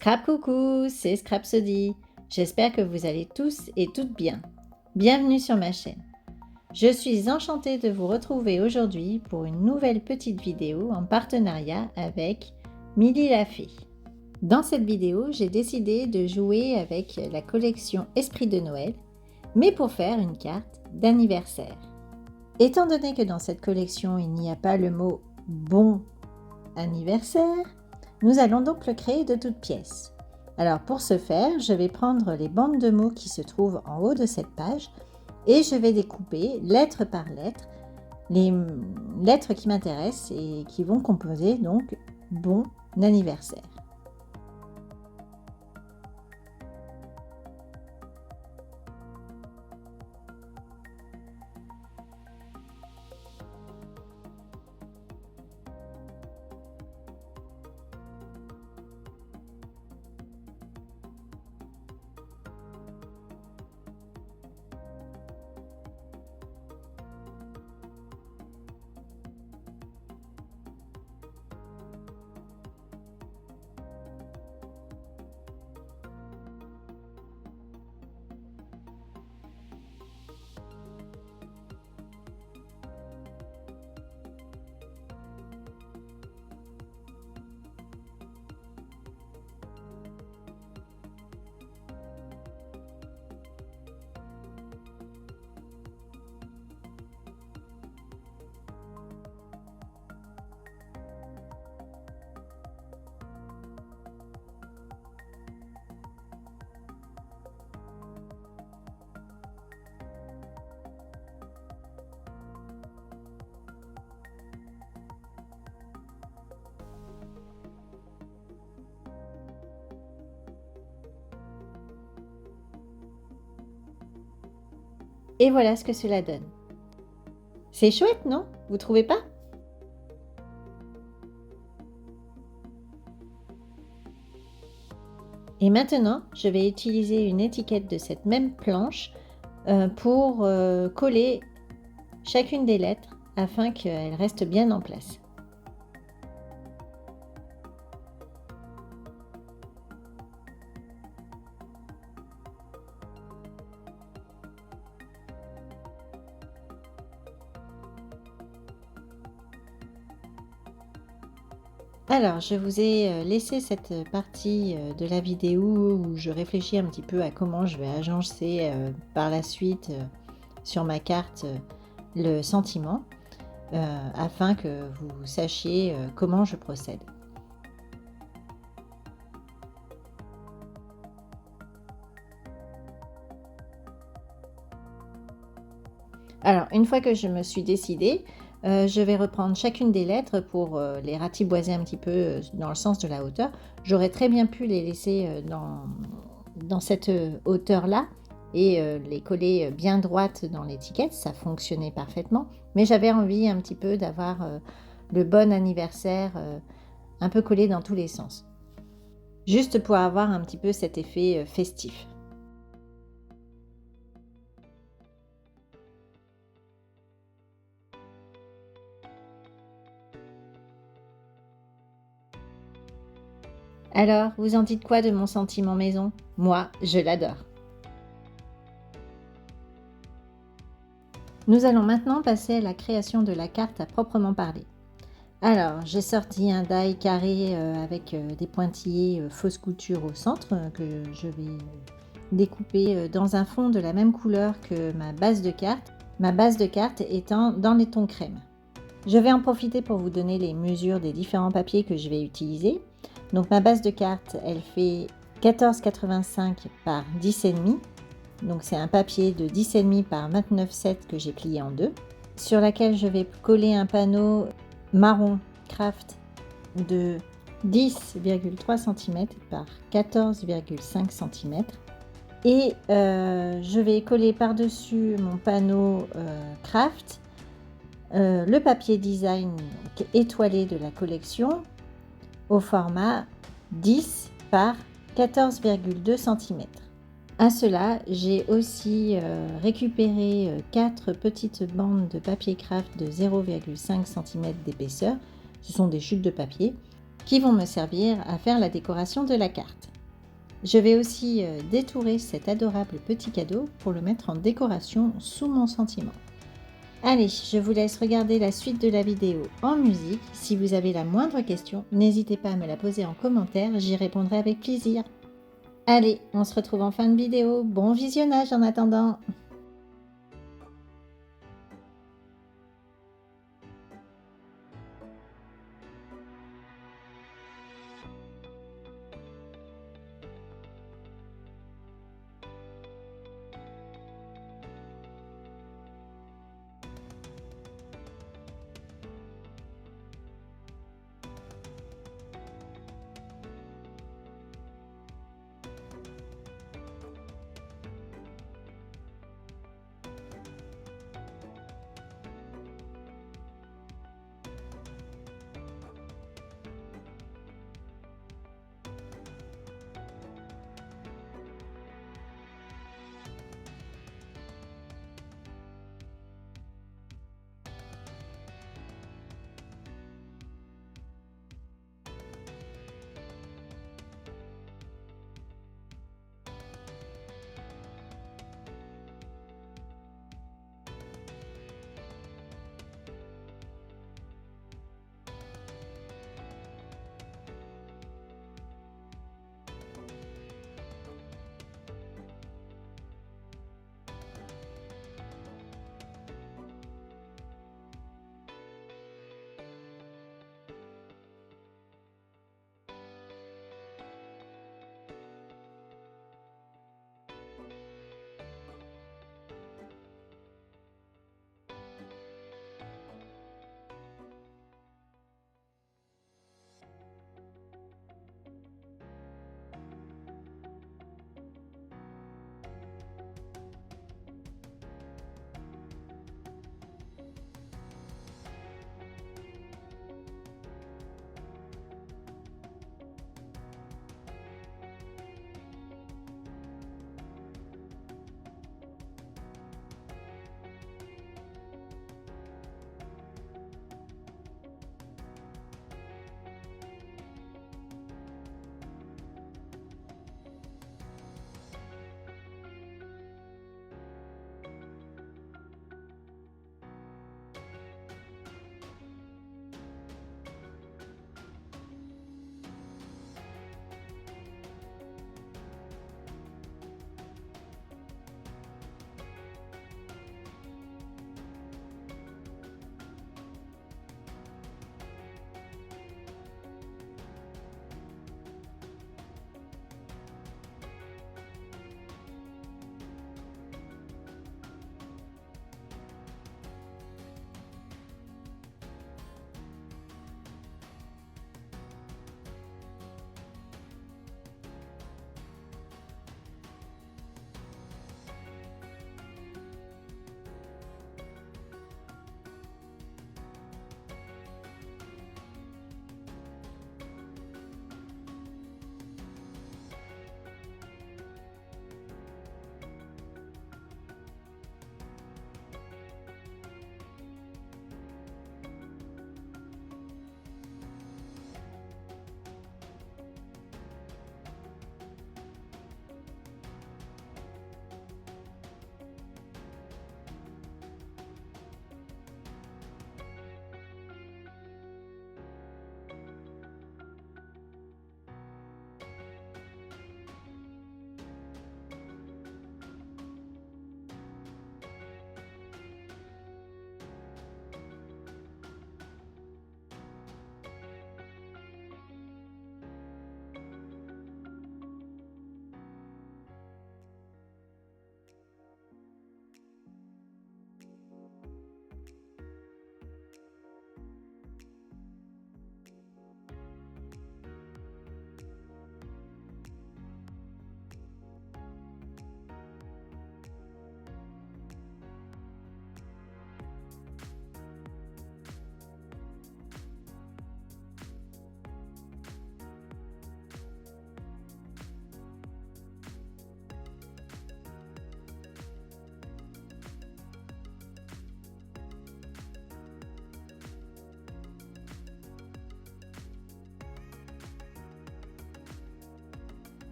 Scrap coucou, c'est Scrapsody. J'espère que vous allez tous et toutes bien. Bienvenue sur ma chaîne. Je suis enchantée de vous retrouver aujourd'hui pour une nouvelle petite vidéo en partenariat avec Milly la Fée. Dans cette vidéo, j'ai décidé de jouer avec la collection Esprit de Noël, mais pour faire une carte d'anniversaire. Étant donné que dans cette collection, il n'y a pas le mot « bon anniversaire », nous allons donc le créer de toutes pièces. Alors pour ce faire, je vais prendre les bandes de mots qui se trouvent en haut de cette page et je vais découper lettre par lettre les lettres qui m'intéressent et qui vont composer donc bon anniversaire. Et voilà ce que cela donne. C'est chouette, non? Vous trouvez pas? Et maintenant, je vais utiliser une étiquette de cette même planche pour coller chacune des lettres afin qu'elles restent bien en place. Alors, je vous ai laissé cette partie de la vidéo où je réfléchis un petit peu à comment je vais agencer par la suite sur ma carte le sentiment afin que vous sachiez comment je procède. Alors, une fois que je me suis décidée, je vais reprendre chacune des lettres pour les ratiboiser un petit peu dans le sens de la hauteur. J'aurais très bien pu les laisser dans cette hauteur-là et les coller bien droites dans l'étiquette, ça fonctionnait parfaitement. Mais j'avais envie un petit peu d'avoir le bon anniversaire un peu collé dans tous les sens. Juste pour avoir un petit peu cet effet festif. Alors, vous en dites quoi de mon sentiment maison? Moi, je l'adore. Nous allons maintenant passer à la création de la carte à proprement parler. Alors, j'ai sorti un die carré avec des pointillés fausse couture au centre que je vais découper dans un fond de la même couleur que ma base de carte étant dans les tons crème. Je vais en profiter pour vous donner les mesures des différents papiers que je vais utiliser. Donc ma base de carte, elle fait 14,85 par 10,5. Donc c'est un papier de 10,5 par 29,7 que j'ai plié en deux. Sur laquelle je vais coller un panneau marron craft de 10,3 cm par 14,5 cm. Et je vais coller par-dessus mon panneau craft le papier design étoilé de la collection au format 10 par 14,2 cm. À cela, j'ai aussi récupéré 4 petites bandes de papier craft de 0,5 cm d'épaisseur. Ce sont des chutes de papier qui vont me servir à faire la décoration de la carte. Je vais aussi détourer cet adorable petit cadeau pour le mettre en décoration sous mon sentiment. Allez, je vous laisse regarder la suite de la vidéo en musique. Si vous avez la moindre question, n'hésitez pas à me la poser en commentaire, j'y répondrai avec plaisir. Allez, on se retrouve en fin de vidéo. Bon visionnage en attendant!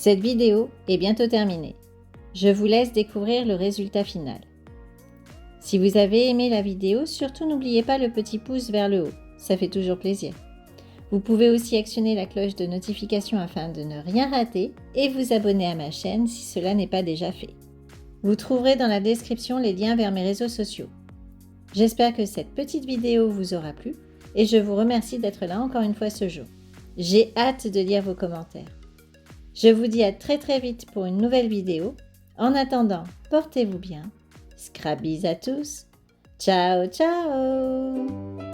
Cette vidéo est bientôt terminée. Je vous laisse découvrir le résultat final. Si vous avez aimé la vidéo, surtout n'oubliez pas le petit pouce vers le haut, ça fait toujours plaisir. Vous pouvez aussi actionner la cloche de notification afin de ne rien rater et vous abonner à ma chaîne si cela n'est pas déjà fait. Vous trouverez dans la description les liens vers mes réseaux sociaux. J'espère que cette petite vidéo vous aura plu et je vous remercie d'être là encore une fois ce jour. J'ai hâte de lire vos commentaires. Je vous dis à très vite pour une nouvelle vidéo. En attendant, portez-vous bien. Scrabbies à tous. Ciao, ciao!